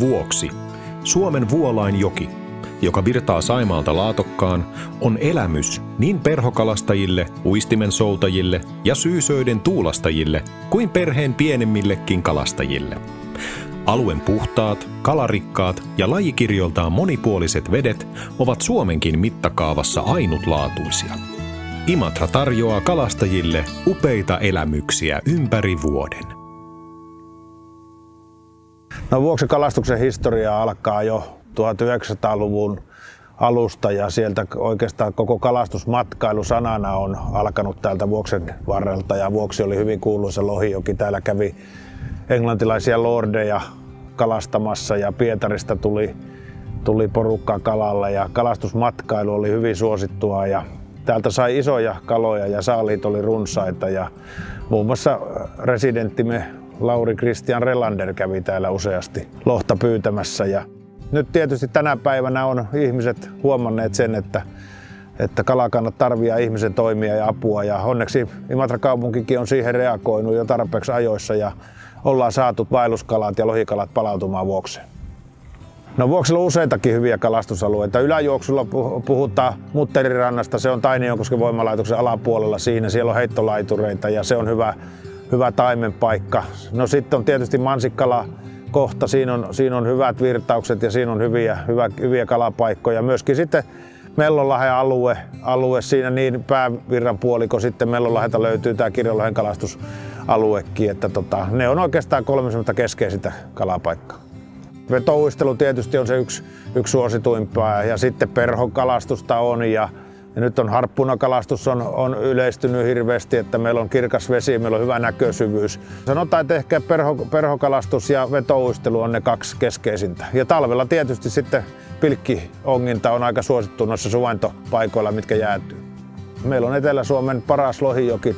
Vuoksi, Suomen vuolainjoki, joka virtaa Saimaalta Laatokkaan, on elämys niin perhokalastajille, uistimensoutajille ja syysöiden tuulastajille kuin perheen pienemmillekin kalastajille. Alueen puhtaat, kalarikkaat ja lajikirjoltaan monipuoliset vedet ovat Suomenkin mittakaavassa ainutlaatuisia. Imatra tarjoaa kalastajille upeita elämyksiä ympäri vuoden. No, Vuoksen kalastuksen historia alkaa jo 1900-luvun alusta ja sieltä oikeastaan koko kalastusmatkailu sanana on alkanut täältä Vuoksen varrelta ja Vuoksi oli hyvin kuuluisa lohijoki. Täällä kävi englantilaisia lordeja kalastamassa ja Pietarista tuli porukkaa kalalle ja kalastusmatkailu oli hyvin suosittua ja täältä sai isoja kaloja ja saaliit oli runsaita ja muun muassa residenttimme Lauri Christian Relander kävi täällä useasti lohta pyytämässä. Ja nyt tietysti tänä päivänä on ihmiset huomanneet sen, että kalakannat tarvitsevat ihmisen toimia ja apua. Ja onneksi Imatran kaupunkikin on siihen reagoinut jo tarpeeksi ajoissa ja ollaan saatu vaelluskalat ja lohikalat palautumaan Vuokseen. No, Vuoksella on useitakin hyviä kalastusalueita. Yläjuoksulla puhutaan Mutterirannasta, se on Tainionkosken voimalaitoksen alapuolella siinä. Siellä on heittolaitureita ja se on hyvä taimenpaikka. No, sitten on tietysti Mansikkala kohta, siinä on hyvät virtaukset ja siinä on hyviä kalapaikkoja. Myöskin sitten Mellonlahden alue siinä niin päävirran puoliko sitten Mellonlahdelta löytyy tämä Kirjonlohen kalastusaluekin. Että ne on oikeastaan 3 keskeisintä kalapaikkaa. Vetouistelu tietysti on se yksi suosituimpaa ja sitten perhokalastusta on ja nyt on harppunakalastus on yleistynyt hirveästi, että meillä on kirkas vesi, meillä on hyvä näkösyvyys. Sanotaan, että ehkä perhokalastus ja vetouistelu on ne 2 keskeisintä. Ja talvella tietysti sitten pilkkionginta on aika suosittu noissa suvantopaikoilla, mitkä jäätyy. Meillä on Etelä-Suomen paras lohijoki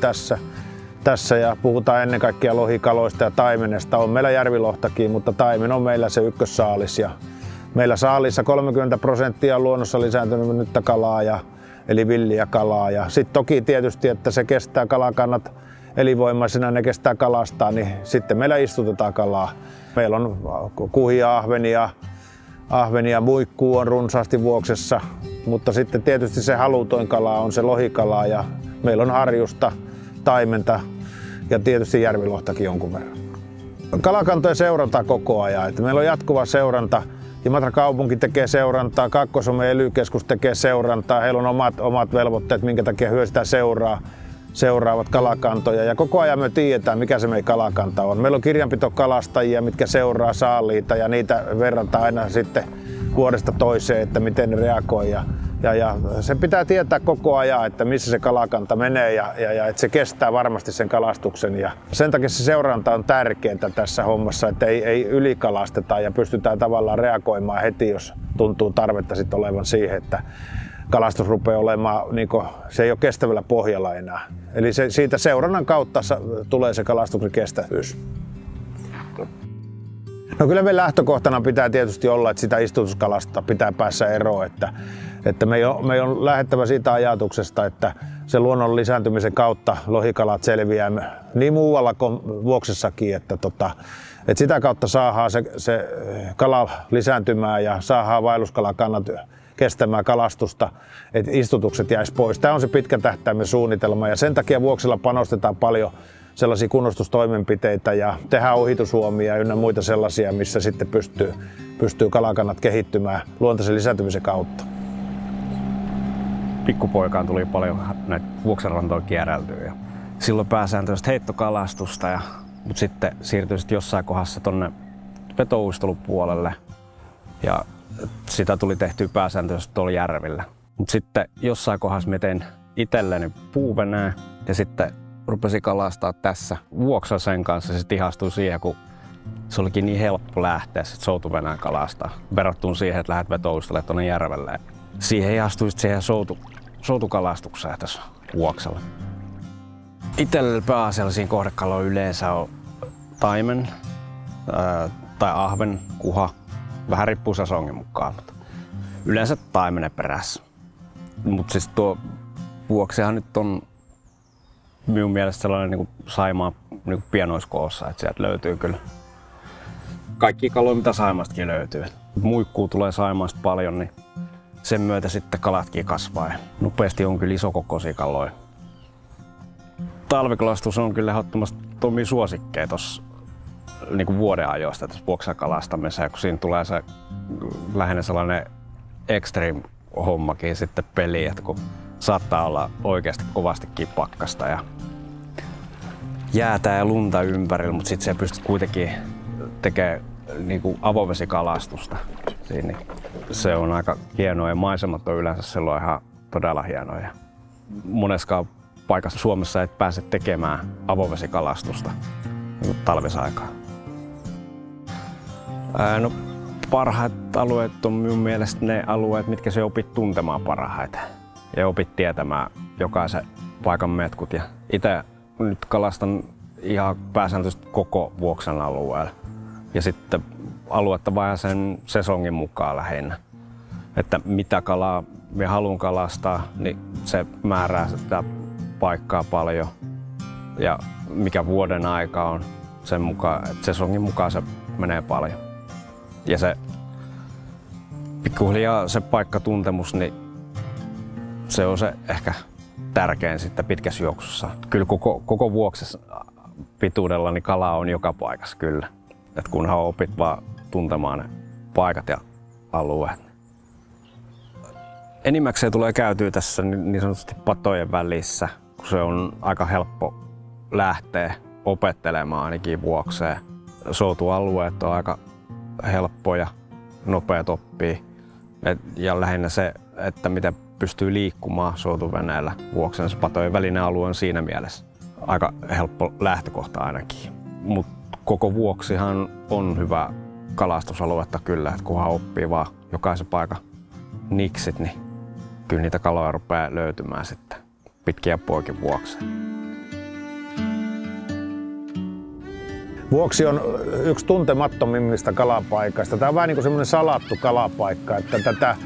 tässä ja puhutaan ennen kaikkea lohikaloista ja taimenesta. On meillä järvilohtakin, mutta taimen on meillä se ykkössaalis. Ja meillä saalissa 30% on luonnossa lisääntynyttä kalaa, eli villiä kalaa. Ja sitten toki tietysti, että se kestää kalakannat elinvoimaisena, ne kestää kalastaa, niin sitten meillä istutetaan kalaa. Meillä on kuhia, ahvenia, muikkuu on runsaasti Vuoksessa, mutta sitten tietysti se halutoin kala on se lohikala ja meillä on harjusta, taimenta ja tietysti järvilohtakin jonkun verran. Kalakantoja seurataan koko ajan. Että meillä on jatkuva seuranta. Imatran kaupunki tekee seurantaa, Kaakkois-Suomen ELY-keskus tekee seurantaa. Heillä on omat velvoitteet, minkä takia he sitä seuraavat kalakantoja. Ja koko ajan me tiedetään, mikä se meidän kalakanta on. Meillä on kirjanpitokalastajia, mitkä seuraa saaliita ja niitä verrataan aina sitten vuodesta toiseen, että miten ne reagoi. Ja se pitää tietää koko ajan, että missä se kalakanta menee ja että se kestää varmasti sen kalastuksen. Ja sen takia se seuranta on tärkeää tässä hommassa, että ei ylikalasteta ja pystytään tavallaan reagoimaan heti, jos tuntuu tarvetta sitten olevan siihen, että kalastus rupeaa olemaan, se ei ole kestävällä pohjalla enää. Eli siitä seurannan kautta tulee se kalastuksen kestävyys. No, kyllä me lähtökohtana pitää tietysti olla, että sitä istutuskalasta pitää päässä eroon, että me on lähdettävä siitä ajatuksesta, että se luonnon lisääntymisen kautta lohikalat selviää niin muualla kuin Vuoksessakin, että sitä kautta saadaan se kala lisääntymään ja saadaan vaelluskalakannat kestämään kalastusta, että istutukset jäisi pois. Tämä on se pitkän tähtäimen suunnitelma ja sen takia Vuoksella panostetaan paljon sellaisia kunnostustoimenpiteitä ja tehdään ohitushuomia ynnä muita sellaisia, missä sitten pystyy kalakannat kehittymään luontaisen lisääntymisen kautta. Pikkupoikaan tuli paljon näitä Vuoksen rantoja kierreltyä ja silloin pääsääntöisesti heittokalastusta, mutta sitten siirtyi jossain kohdassa tonne vetouistelupuolelle ja sitä tuli tehtyä pääsääntöisesti tuolla järvillä. Mutta sitten jossain kohdassa mä tein itselleni puuvenää ja sitten rupesin kalastaa tässä Vuoksella sen kanssa. Se ihastui siihen, kun se olikin niin helppo lähteä soutuvenään kalastaa verrattuna siihen, että lähdet vetouistelemaan tuonne järvelle. Siihen ihastui siihen soutukalastukseen tässä Vuoksella. Itselle pääasiallisiin kohdekaloja yleensä on taimen tai ahven, kuha. Vähän riippuu sesongin mukaan, mutta yleensä taimenen perässä. Mutta siis tuo Vuoksihan nyt on minun mielestä sellainen niin kuin Saimaan niin pienoiskoossa, että sieltä löytyy kyllä kaikki kaloja, mitä Saimaastakin löytyy. Muikkuu tulee Saimaasta paljon, niin sen myötä sitten kalatkin kasvaa. Nopeasti on kyllä isokokoisia kaloja. Talvikalastus on kyllä ehdottomasti omia suosikkeja tuossa niin vuoden ajoista tässä vuoksakalastamisessa, kun siinä tulee se lähinnä sellainen extreme hommakin sitten peli, että kun saattaa olla oikeasti kovastikin pakkasta ja jäätä ja lunta ympärillä, mutta sitten se pystyt kuitenkin tekemään niin kuin avovesikalastusta. Siinä. Se on aika hienoa ja maisemat on yleensä silloin ihan todella hienoja. Moneskaan paikassa Suomessa et pääse tekemään avovesikalastusta niin talvisaikaan. No, parhaat alueet on minun mielestä ne alueet, mitkä se opit tuntemaan parhaiten ja opit tietämään jokaisen paikan metkut. Ja itse nyt kalastan ihan pääsääntöisesti koko Vuoksen alueella ja sitten aluetta vaan sen sesongin mukaan lähinnä. Että mitä kalaa minä haluan kalastaa, niin se määrää sitä paikkaa paljon ja mikä vuoden aika on sen mukaan, että sesongin mukaan se menee paljon. Ja se pikkuhiljaa se paikkatuntemus, niin se on se ehkä tärkein sitten pitkässä juoksussa. Kyllä koko Vuoksen pituudella niin kalaa on joka paikassa kyllä. Et kunhan opit vaan tuntemaan ne paikat ja alueet. Enimmäkseen tulee käytyä tässä niin sanotusti patojen välissä, kun se on aika helppo lähteä opettelemaan ainakin Vuokseen. Soutualueet on aika helppoja, nopeat oppii. Ja lähinnä se, että miten pystyy liikkumaan soutuveneellä Vuoksen, se patojen välinen alue on siinä mielessä aika helppo lähtökohta ainakin. Mut koko Vuoksihan on hyvä kalastusaluetta kyllä, että kunhan oppii vaan jokaisen paikan niksit, niin kyllä niitä kaloja rupeaa löytymään sitten pitkiä poikin Vuokseen. Vuoksi on yksi tuntemattomimmista kalapaikoista. Tämä on vähän niin kuin semmoinen salattu kalapaikka, että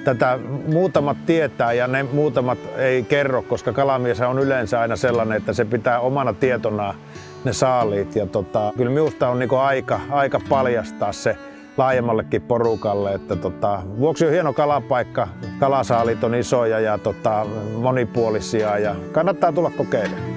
tätä muutamat tietää ja ne muutamat ei kerro, koska kalamies on yleensä aina sellainen, että se pitää omana tietonaan ne saaliit. Ja kyllä minusta on niinku aika paljastaa se laajemmallekin porukalle. Että Vuoksi on hieno kalapaikka, kalasaalit on isoja ja monipuolisia ja kannattaa tulla kokeilemaan.